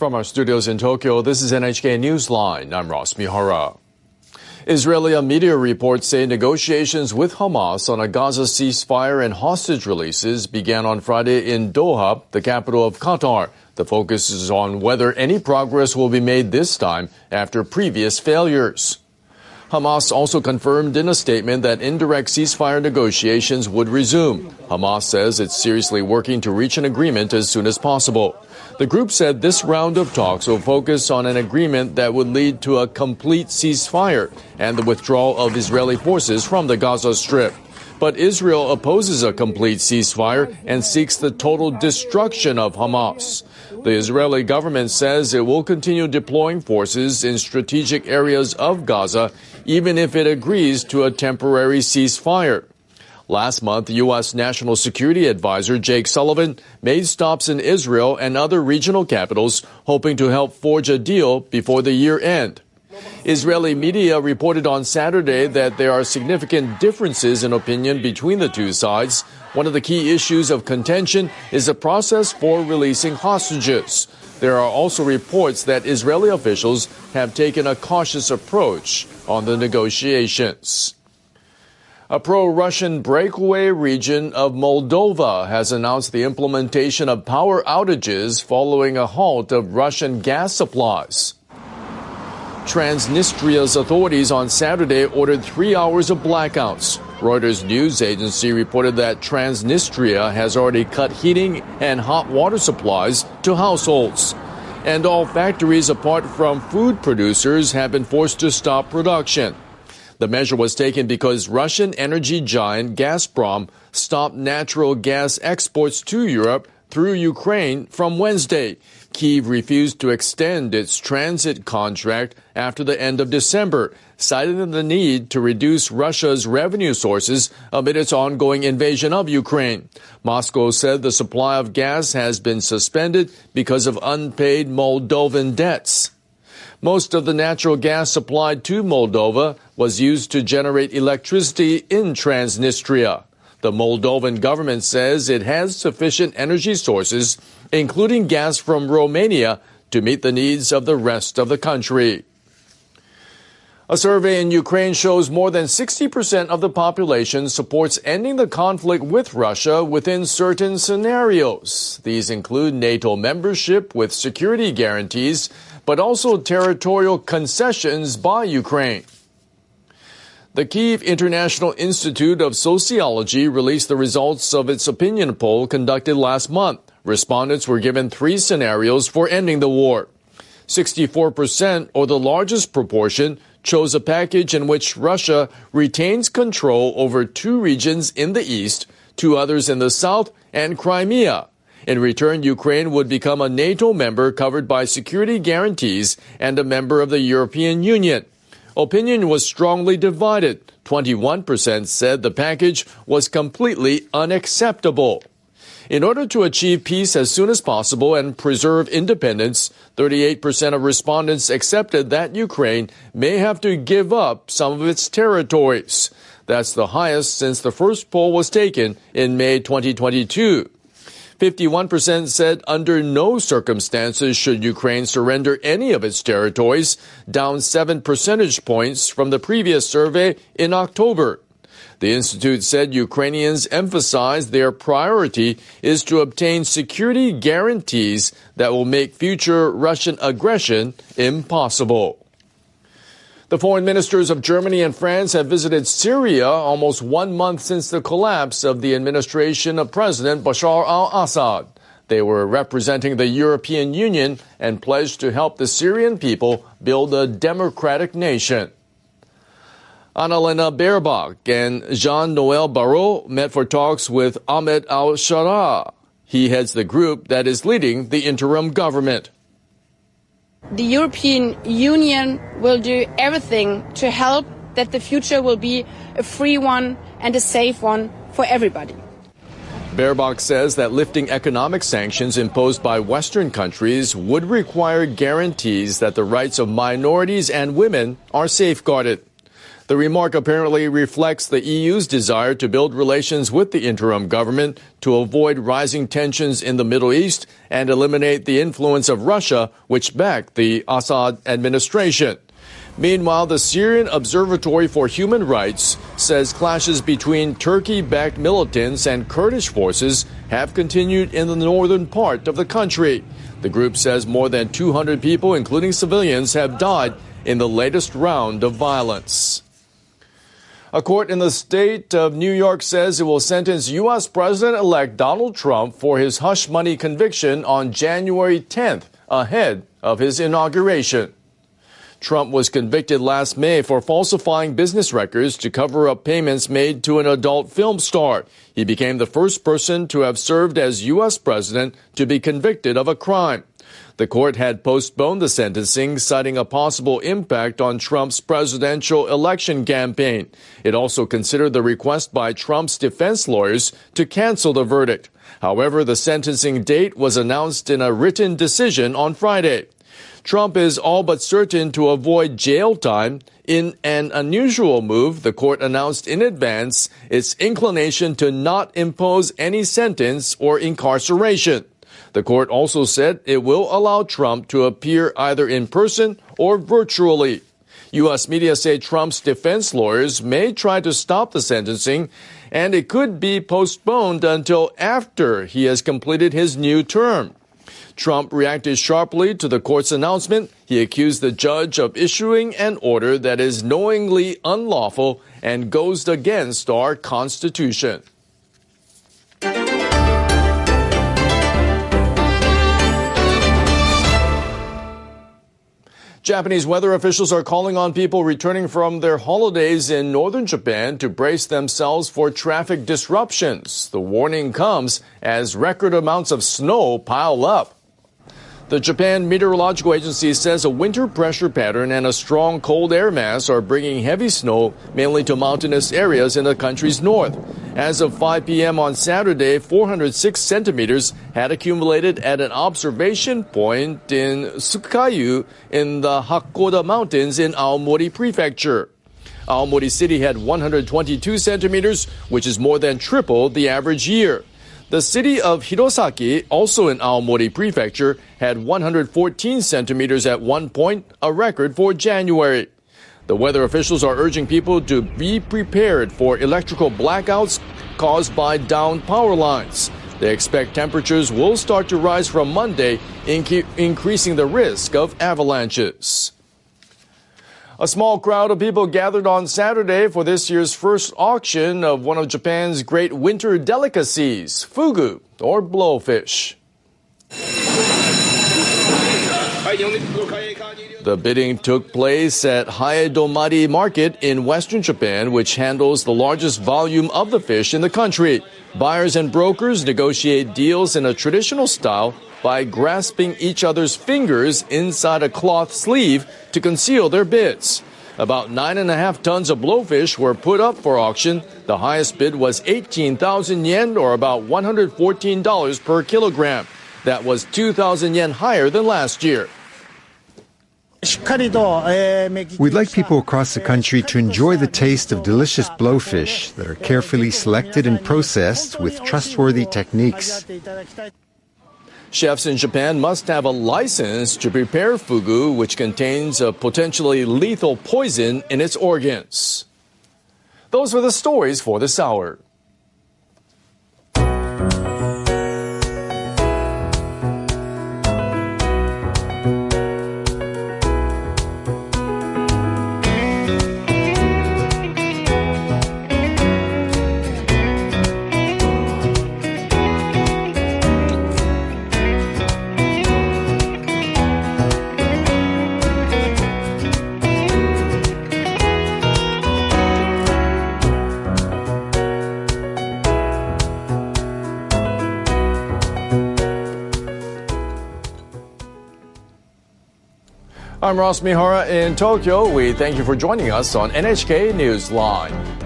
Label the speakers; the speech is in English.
Speaker 1: From our studios in Tokyo, this is NHK Newsline. I'm Ross Mihara. Israeli media reports say negotiations with Hamas on a Gaza ceasefire and hostage releases began on Friday in Doha, the capital of Qatar. The focus is on whether any progress will be made this time after previous failures. Hamas also confirmed in a statement that indirect ceasefire negotiations would resume. Hamas says it's seriously working to reach an agreement as soon as possible. The group said this round of talks will focus on an agreement that would lead to a complete ceasefire and the withdrawal of Israeli forces from the Gaza Strip. But Israel opposes a complete ceasefire and seeks the total destruction of Hamas. The Israeli government says it will continue deploying forces in strategic areas of Gaza, even if it agrees to a temporary ceasefire. Last month, U.S. National Security Advisor Jake Sullivan made stops in Israel and other regional capitals, hoping to help forge a deal before the year end. Israeli media reported on Saturday that there are significant differences in opinion between the two sides. One of the key issues of contention is the process for releasing hostages. There are also reports that Israeli officials have taken a cautious approach on the negotiations. A pro-Russian breakaway region of Moldova has announced the implementation of power outages following a halt of Russian gas supplies. Transnistria's authorities on Saturday ordered 3 hours of blackouts. Reuters news agency reported that Transnistria has already cut heating and hot water supplies to households. And all factories apart from food producers have been forced to stop production. The measure was taken because Russian energy giant Gazprom stopped natural gas exports to Europe through Ukraine from Wednesday. Kyiv refused to extend its transit contract after the end of December, citing the need to reduce Russia's revenue sources amid its ongoing invasion of Ukraine. Moscow said the supply of gas has been suspended because of unpaid Moldovan debts. Most of the natural gas supplied to Moldova was used to generate electricity in Transnistria. The Moldovan government says it has sufficient energy sources, including gas from Romania, to meet the needs of the rest of the country. A survey in Ukraine shows more than 60% of the population supports ending the conflict with Russia within certain scenarios. These include NATO membership with security guarantees, but also territorial concessions by Ukraine. The Kyiv International Institute of Sociology released the results of its opinion poll conducted last month. Respondents were given 3 scenarios for ending the war. 64%, or the largest proportion, chose a package in which Russia retains control over 2 regions in the east, 2 others in the south, and Crimea. In return, Ukraine would become a NATO member covered by security guarantees and a member of the European Union. Opinion was strongly divided. 21% said the package was completely unacceptable. In order to achieve peace as soon as possible and preserve independence, 38% of respondents accepted that Ukraine may have to give up some of its territories. That's the highest since the first poll was taken in May 2022. 51% said under no circumstances should Ukraine surrender any of its territories, down 7 percentage points from the previous survey in October. The institute said Ukrainians emphasize their priority is to obtain security guarantees that will make future Russian aggression impossible. The foreign ministers of Germany and France have visited Syria almost 1 month since the collapse of the administration of President Bashar al-Assad. They were representing the European Union and pledged to help the Syrian people build a democratic nation. Annalena Baerbock and Jean-Noël Barrot met for talks with Ahmed al-Sharaa. He heads the group that is leading the interim government.
Speaker 2: The European Union will do everything to help that the future will be a free one and a safe one for everybody.
Speaker 1: Baerbock says that lifting economic sanctions imposed by Western countries would require guarantees that the rights of minorities and women are safeguarded. The remark apparently reflects the EU's desire to build relations with the interim government to avoid rising tensions in the Middle East and eliminate the influence of Russia, which backed the Assad administration. Meanwhile, the Syrian Observatory for Human Rights says clashes between Turkey-backed militants and Kurdish forces have continued in the northern part of the country. The group says more than 200 people, including civilians, have died in the latest round of violence. A court in the state of New York says it will sentence U.S. President-elect Donald Trump for his hush money conviction on January 10th, ahead of his inauguration. Trump was convicted last May for falsifying business records to cover up payments made to an adult film star. He became the first person to have served as U.S. president to be convicted of a crime. The court had postponed the sentencing, citing a possible impact on Trump's presidential election campaign. It also considered the request by Trump's defense lawyers to cancel the verdict. However, the sentencing date was announced in a written decision on Friday. Trump is all but certain to avoid jail time. In an unusual move, the court announced in advance its inclination to not impose any sentence or incarceration. The court also said it will allow Trump to appear either in person or virtually. U.S. media say Trump's defense lawyers may try to stop the sentencing, and it could be postponed until after he has completed his new term. Trump reacted sharply to the court's announcement. He accused the judge of issuing an order that is knowingly unlawful and goes against our Constitution. Japanese weather officials are calling on people returning from their holidays in northern Japan to brace themselves for traffic disruptions. The warning comes as record amounts of snow pile up. The Japan Meteorological Agency says a winter pressure pattern and a strong cold air mass are bringing heavy snow mainly to mountainous areas in the country's north. As of 5 p.m. on Saturday, 406 centimeters had accumulated at an observation point in Tsukayu in the Hakoda Mountains in Aomori Prefecture. Aomori City had 122 centimeters, which is more than triple the average year. The city of Hirosaki, also in Aomori Prefecture, had 114 centimeters at one point, a record for January. The weather officials are urging people to be prepared for electrical blackouts caused by downed power lines. They expect temperatures will start to rise from Monday, increasing the risk of avalanches. A small crowd of people gathered on Saturday for this year's first auction of one of Japan's great winter delicacies, fugu, or blowfish. The bidding took place at Haedomari Market in western Japan, which handles the largest volume of the fish in the country. Buyers and brokers negotiate deals in a traditional style by grasping each other's fingers inside a cloth sleeve to conceal their bids. About 9.5 tons of blowfish were put up for auction. The highest bid was 18,000 yen, or about $114 per kilogram. That was 2,000 yen higher than last year.
Speaker 3: We'd like people across the country to enjoy the taste of delicious blowfish that are carefully selected and processed with trustworthy techniques.
Speaker 1: Chefs in Japan must have a license to prepare fugu, which contains a potentially lethal poison in its organs. Those were the stories for this hour. I'm Ross Mihara in Tokyo. We thank you for joining us on NHK Newsline.